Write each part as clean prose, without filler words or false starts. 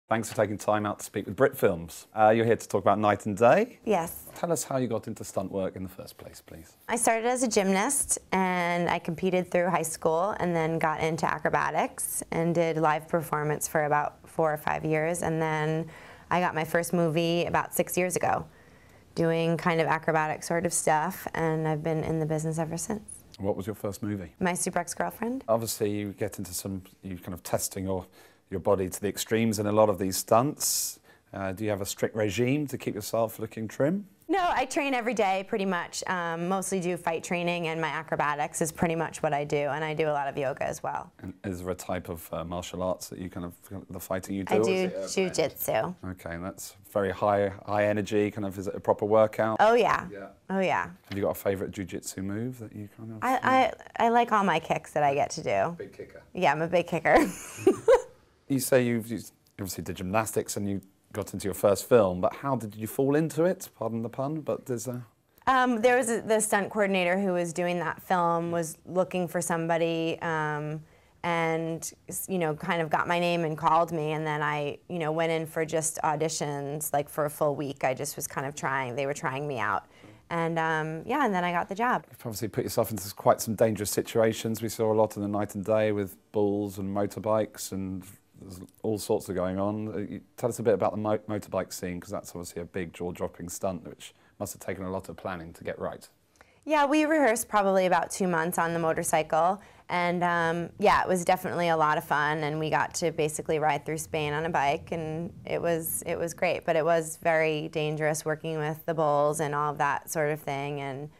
Thanks for taking time out to speak with Brit Films. You're here to talk about Knight&Day. Yes. Tell us how you got into stunt work in the first place, please. I started as a gymnast and I competed through high school and then got into acrobatics and did live performance for about 4 or 5 years, and then I got my first movie about 6 years ago doing kind of acrobatic sort of stuff, and I've been in the business ever since. What was your first movie? My Super Ex-Girlfriend. Obviously you get into you kind of testing your body to the extremes in a lot of these stunts. Do you have a strict regime to keep yourself looking trim? No, I train every day pretty much. Mostly do fight training, and my acrobatics is pretty much what I do, and I do a lot of yoga as well. And is there a type of martial arts that you the fighting you do? I do jiu-jitsu. Okay, and that's very high energy, is it a proper workout? Oh yeah. Yeah. Oh yeah. Have you got a favourite jiu-jitsu move that you kind of... I like all my kicks that I get to do. Big kicker. Yeah, I'm a big kicker. You say you obviously did gymnastics and you got into your first film, but how did you fall into it? Pardon the pun, but there's a... There was the stunt coordinator who was doing that film was looking for somebody, and kind of got my name and called me, and then I went in for just auditions, like for a full week. I just was kind of trying. They were trying me out, and yeah, and then I got the job. You've obviously put yourself into quite some dangerous situations. We saw a lot in the Knight&Day with bulls and motorbikes, and there's all sorts of going on. Tell us a bit about the motorbike scene, because that's obviously a big jaw-dropping stunt, which must have taken a lot of planning to get right. Yeah, we rehearsed probably about 2 months on the motorcycle, and yeah, it was definitely a lot of fun, and we got to basically ride through Spain on a bike, and it was great, but it was very dangerous working with the bulls and all of that sort of thing, and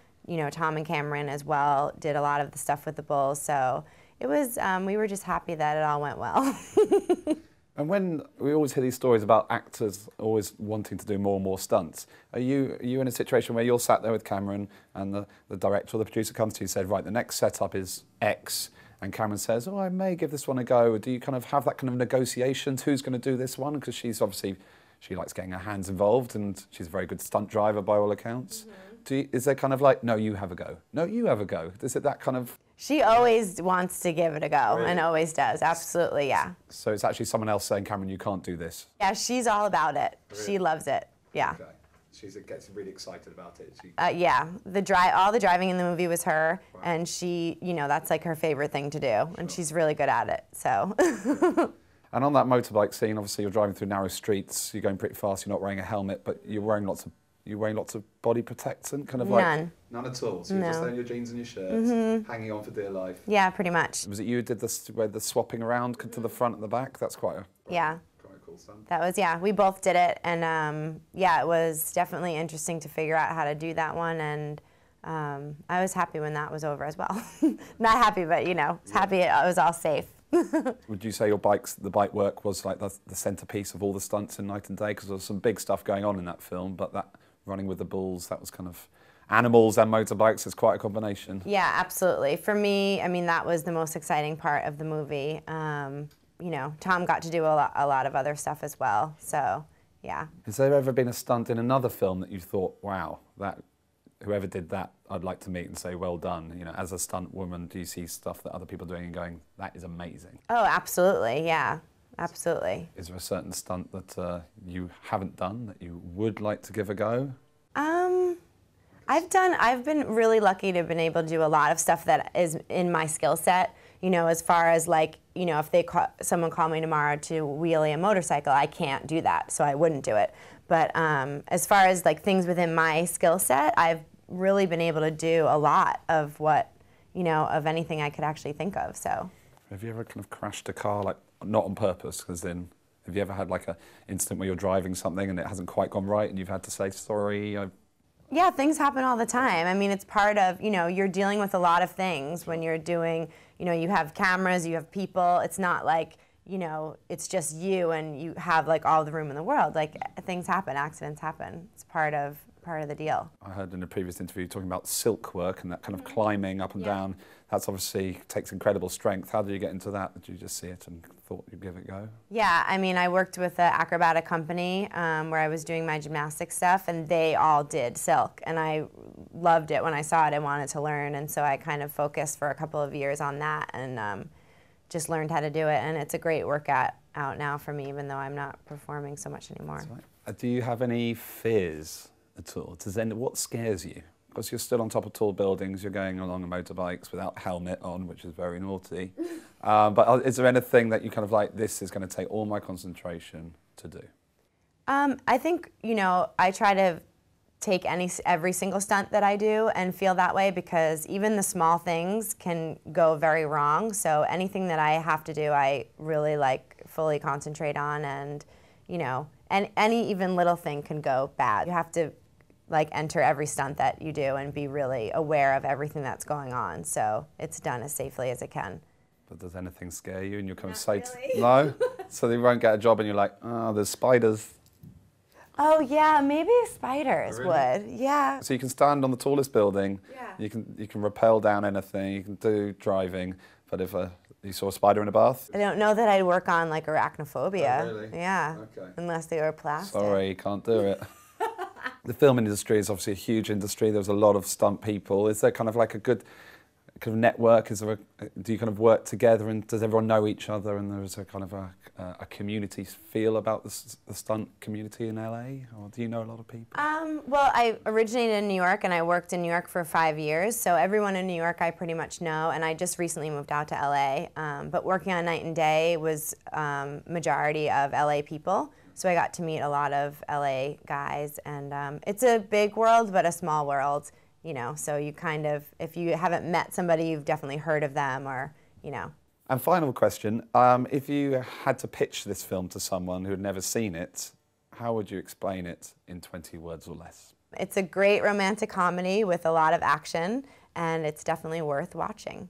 Tom and Cameron as well did a lot of the stuff with the bulls, so it was, we were just happy that it all went well. And when we always hear these stories about actors always wanting to do more and more stunts, are you in a situation where you're sat there with Cameron and the director or the producer comes to you and said, right, the next setup is X, and Cameron says, oh, I may give this one a go? Or do you kind of have that kind of negotiations? Who's going to do this one? Because she's obviously, she likes getting her hands involved and she's a very good stunt driver by all accounts. Mm-hmm. Is there kind of like, no, you have a go? No, you have a go? Is it that kind of... She always wants to give it a go, really? And always does, absolutely, yeah. So it's actually someone else saying, Cameron, you can't do this? Yeah, she's all about it. Really? She loves it, yeah. Okay. She gets really excited about it. Yeah, all the driving in the movie was her, wow. And she, that's like her favorite thing to do, sure. And she's really good at it, so. And on that motorbike scene, obviously you're driving through narrow streets, you're going pretty fast, you're not wearing a helmet, but you're wearing lots of body protectant, kind of like... None at all? So you're just there in your jeans and your shirt, hanging on for dear life? Yeah, pretty much. Was it you who did the swapping around to the front and the back? That's quite a cool stunt. That was, yeah, we both did it, and yeah, it was definitely interesting to figure out how to do that one, and I was happy when that was over as well. Not happy, but happy it was all safe. Would you say the bike work was like the centerpiece of all the stunts in Knight&Day? Because there was some big stuff going on in that film, but that running with the bulls, that was kind of animals and motorbikes is quite a combination. Yeah, absolutely. For me, I mean, that was the most exciting part of the movie. Tom got to do a lot of other stuff as well, so yeah. Has there ever been a stunt in another film that you thought, wow, whoever did that, I'd like to meet and say, well done? As a stunt woman, do you see stuff that other people are doing and going, that is amazing? Oh, absolutely, yeah, absolutely. Is there a certain stunt that you haven't done that you would like to give a go? I've been really lucky to have been able to do a lot of stuff that is in my skill set. As far as like, if someone called me tomorrow to wheelie a motorcycle, I can't do that, so I wouldn't do it. But as far as like things within my skill set, I've really been able to do a lot of what, of anything I could actually think of, so. Have you ever kind of crashed a car, like, not on purpose, because then, have you ever had like an incident where you're driving something and it hasn't quite gone right and you've had to say, sorry, Yeah, things happen all the time. I mean, it's part of, you're dealing with a lot of things when you're doing, you have cameras, you have people. It's not like, it's just you and you have like all the room in the world. Like things happen, accidents happen. It's part of the deal. I heard in a previous interview talking about silk work and that kind of climbing up and down. That's obviously takes incredible strength. How did you get into that? Did you just see it and thought you'd give it a go? Yeah, I mean, I worked with an acrobatic company where I was doing my gymnastics stuff, and they all did silk, and I loved it when I saw it and wanted to learn, and so I kind of focused for a couple of years on that, and just learned how to do it, and it's a great workout out now for me, even though I'm not performing so much anymore. That's right. Do you have any fears at all? What scares you? Because you're still on top of tall buildings, you're going along on motorbikes without helmet on, which is very naughty. But is there anything that you kind of like, this is going to take all my concentration to do? I think, you know, I try to take every single stunt that I do and feel that way, because even the small things can go very wrong. So anything that I have to do, I really like fully concentrate on, and, you know, and any even little thing can go bad. You have to like enter every stunt that you do and be really aware of everything that's going on, so it's done as safely as it can. But does anything scare you and you kind of Not say, really. no? So you won't get a job and you're like, oh, there's spiders. Oh yeah, maybe spiders would, yeah. So you can stand on the tallest building, Yeah. you can rappel down anything, you can do driving, but if you saw a spider in a bath? I don't know that I'd work on like arachnophobia. Oh, really? Yeah, Okay. unless they were plastic. Sorry, you can't do it. The film industry is obviously a huge industry. There's a lot of stunt people. Is there kind of like a good kind of network? Is there do you kind of work together, and does everyone know each other, and there's a kind of a community feel about the stunt community in LA? Or do you know a lot of people? Well, I originated in New York, and I worked in New York for 5 years, so everyone in New York I pretty much know, and I just recently moved out to LA. But working on Knight&Day was majority of LA people. So I got to meet a lot of LA guys, and it's a big world, but a small world, you know, so you kind of, if you haven't met somebody, you've definitely heard of them, or, you know. And final question, if you had to pitch this film to someone who had never seen it, how would you explain it in 20 words or less? It's a great romantic comedy with a lot of action, and it's definitely worth watching.